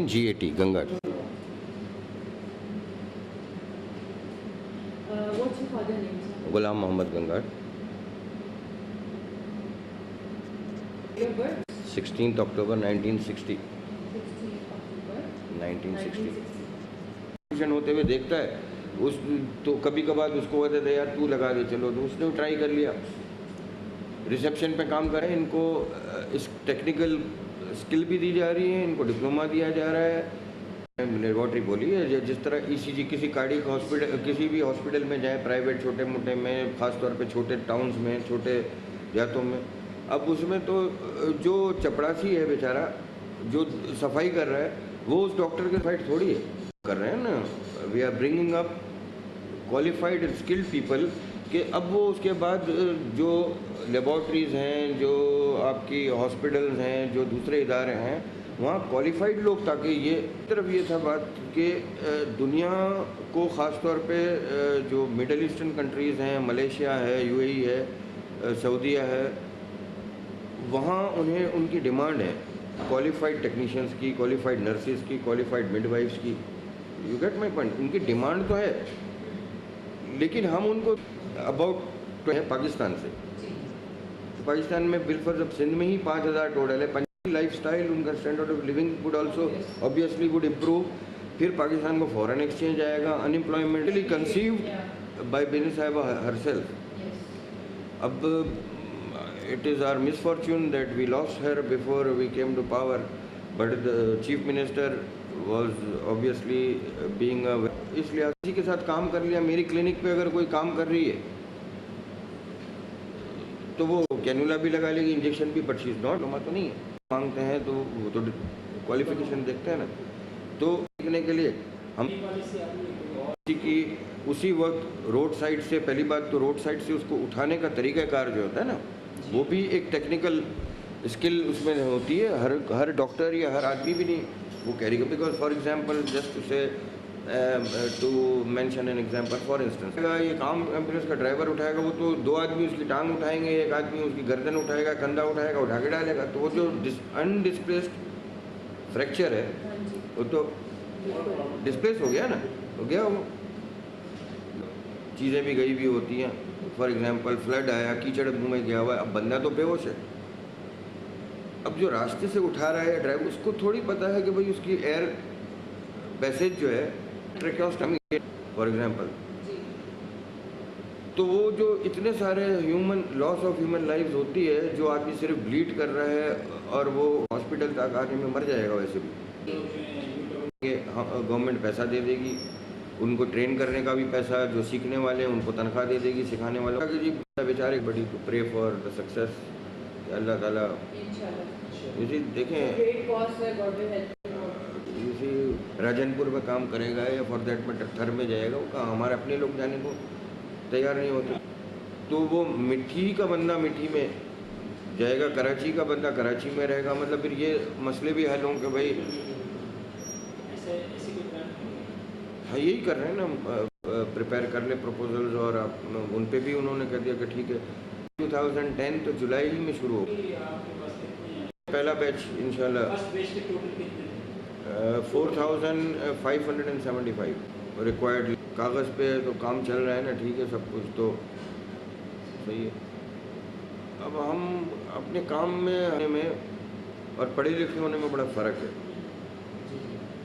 GAT गंगार। What's your father name, sir? गुलाम मोहम्मद गंगार। Your birth? 16 October 1960। 16 October 1960 1960. होते हुए देखता है उस, तो कभी कभार उसको कहते थे यार तू लगा दे, चलो, तो उसने ट्राई कर लिया। रिसेप्शन पे काम करें, इनको इस टेक्निकल स्किल भी दी जा रही है, इनको डिप्लोमा दिया जा रहा है। लेबॉर्ट्री बोली है, जिस तरह ECG किसी कार्डियक हॉस्पिटल, किसी भी हॉस्पिटल में जाए, प्राइवेट छोटे मोटे में, ख़ास तौर पे छोटे टाउन्स में, छोटे देहातों में, अब उसमें तो जो चपड़ासी है बेचारा, जो सफाई कर रहा है, वो उस डॉक्टर के फाइट थोड़ी है कर रहे हैं ना। We are bringing up qualified skilled people कि अब वो उसके बाद जो लेबॉर्ट्रीज़ हैं, जो आपकी हॉस्पिटल्स हैं, जो दूसरे इदारे हैं, वहाँ क्वालिफाइड लोग, ताकि ये तरफ ये था बात कि दुनिया को ख़ास तौर पे जो मिडल ईस्टर्न कंट्रीज़ हैं, मलेशिया है, UAE है, सऊदीया है, वहाँ उन्हें उनकी डिमांड है क्वालिफाइड टेक्नीशियंस की, क्वालिफाइड नर्सिस की, क्वालिफाइड मिडवाइफ्स की। You get my point. उनकी डिमांड तो है, लेकिन हम उनको अबाउट तो है पाकिस्तान से। तो पाकिस्तान में बिलफर्ज अब सिंध में ही 5000 टोटल है। लाइफस्टाइल, उनका standard of living would also obviously would improve. फिर पाकिस्तान को फॉरेन एक्सचेंज आएगा, अनएम्प्लॉयमेंटली कंसीव्ड बाय बिनी साहिबा हरसेल्फ। अब it is our misfortune that we lost her before we came to power, but the chief minister was obviously being a, इसलिए किसी के साथ काम कर लिया। मेरी क्लिनिक पे अगर कोई काम कर रही है तो वो कैनुला भी लगा लेगी, इंजेक्शन भी, बट शी इज नॉट, तो नहीं है। मांगते हैं तो वो तो क्वालिफिकेशन देखते हैं ना। तो सीखने के लिए हम की उसी वक्त रोड साइड से, पहली बात तो रोड साइड से उसको उठाने का तरीक़ाकार जो होता है ना, वो भी एक टेक्निकल स्किल उसमें होती है। हर डॉक्टर या हर आदमी भी नहीं वो कैरी कर, because for example just say to mention an example, for instance ये काम एम्बुलेंस का ड्राइवर उठाएगा, वो तो 2 आदमी उसकी टांग उठाएंगे, एक आदमी उसकी गर्दन उठाएगा, कंधा उठाएगा, उठा के डालेगा। तो वो जो अनडिस्प्लेस्ड फ्रैक्चर है वो तो डिस्प्लेस हो गया ना, हो गया। वो चीज़ें भी गई भी होती हैं। फॉर एग्जांपल फ्लड आया, कीचड़ मुँह में गया हुआ है, अब बंदा तो बेहोश है। अब जो रास्ते से उठा रहा है ड्राइवर, उसको थोड़ी पता है कि भाई उसकी एयर पैसेज जो है ट्रैकियोस्टमी फॉर एग्जांपल। तो वो जो इतने सारे human loss of human lives होती है, जो आदमी सिर्फ ब्लीड कर रहा है और वो हॉस्पिटल तक आने में मर जाएगा वैसे भी। गवर्नमेंट पैसा दे देगी, उनको ट्रेन करने का भी पैसा, जो सीखने वाले हैं उनको तनख्वाह दे देगी, सिखाने वालों का जी बेचारे बड़ी प्रे फॉर द सक्सेस, अल्लाह ताला इसी देखें। इसी राजनपुर में काम करेगा या फॉर दैट मैटर थर में जाएगा, वो कहाँ, हमारे अपने लोग जाने को तैयार नहीं होते। तो वो मिट्टी का बंदा मिट्टी में जाएगा, कराची का बंदा कराची में रहेगा। मतलब फिर ये मसले भी हल होंगे भाई। हाँ, यही कर रहे हैं ना, प्रिपेयर कर ले प्रपोजल्स, और आप उन पे भी उन्होंने कह दिया कि ठीक है 2010 तो जुलाई ही में शुरू हो पहला बैच इंशाल्लाह। 4575 रिक्वायर्ड कागज़ पे तो काम चल रहा है ना, ठीक है, सब कुछ तो सही है। अब हम अपने काम में आने में और पढ़े लिखे होने में बड़ा फ़र्क है।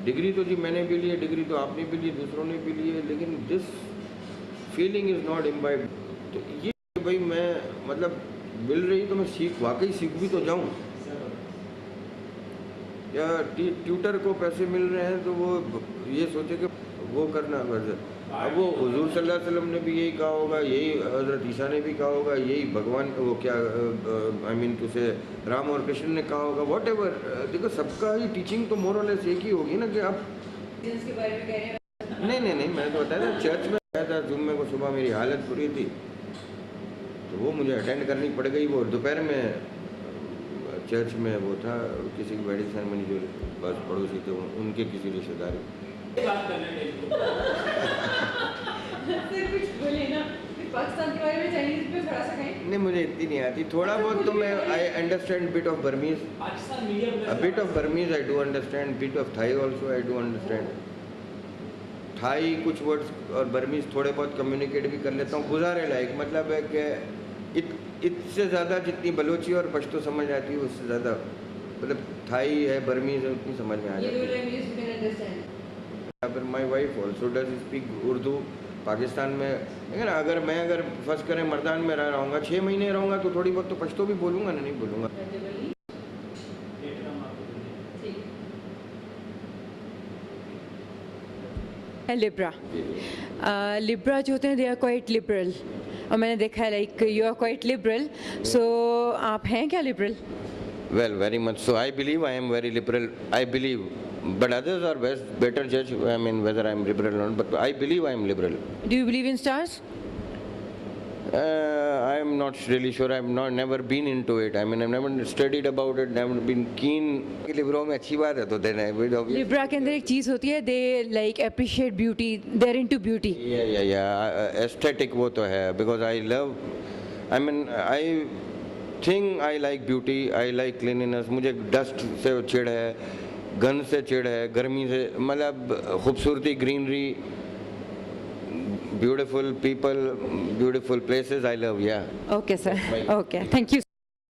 डिग्री तो जी मैंने भी ली है, डिग्री तो आपने भी ली, दूसरों ने भी ली है, लेकिन this feeling is not imbibed. तो ये भाई मैं मतलब मिल रही तो मैं वाकई सीख भी तो जाऊँ, या ट्यूटर को पैसे मिल रहे हैं तो वो ये सोचे कि वो करना बस। अब वो हुजूर सल्लल्लाहु अलैहि वसल्लम ने भी यही कहा होगा, यही हज़रत ईसा ने भी कहा होगा, यही भगवान वो क्या आई मीन टू से राम और कृष्ण ने कहा होगा, वॉट एवर। देखो सबका ही टीचिंग तो मोर और लेस एक ही होगी ना, कि आप के बारे में कह रहे हैं। नहीं मैंने तो बताया था, चर्च में आया था जुम्मे को, सुबह मेरी हालत बुरी थी तो वो मुझे अटेंड करनी पड़ गई। वो दोपहर में चर्च में वो था, किसी की वेडिंग सेरेमनी, जो बस पड़ोसी थे उनके किसी रिश्तेदारी। पाकिस्तान के बारे में चाइनीज पे थोड़ा सा कहें। नहीं मुझे इतनी नहीं आती, थोड़ा बहुत तो मैं I understand bit of Burmese, Pakistan media a bit of Burmese I do understand, bit of Thai also I do understand. Thai कुछ वर्ड्स और बर्मीज थोड़े बहुत कम्युनिकेट भी कर लेता हूँ, गुजारे लायक, मतलब है कि इससे ज़्यादा जितनी बलोची और पश्तो समझ आती है उससे ज़्यादा मतलब थाई है, बर्मीज है, उतनी समझ में आ ये जाती दो है। Language you can understand. फिर my wife also does speak Urdu. Pakistan में है ना, अगर फर्स्ट करें मर्दान में रहूँगा 6 महीने रहूँगा तो थोड़ी बहुत तो पश्तो भी बोलूँगा ना, नहीं बोलूँगा। लिब्रा लिब्रा जो होते हैं दे आर क्वाइट लिबरल, और मैंने देखा है like you are quite liberal, so आप हैं क्या liberal? Well, very much so. I believe I am very liberal. I believe, but others are better judge. I mean, whether I am liberal or not. But I believe I am liberal. Do you believe in stars? I am not really sure. I have never been into it. I mean, I've never studied about it. Never been keen. Libre में अच्छी बात है तो देना है। Libra के अंदर एक चीज़ होती है, they like appreciate beauty, they are into beauty. Yeah. Aesthetic वो तो है. Because I love. I mean, I think I like beauty. I like cleanliness. मुझे डस्ट से चिढ़ है, गंद से चिढ़ है, गर्मी से, मतलब खूबसूरती, greenery, beautiful people, beautiful places I love, yeah. Okay, sir. Right. Okay, thank you.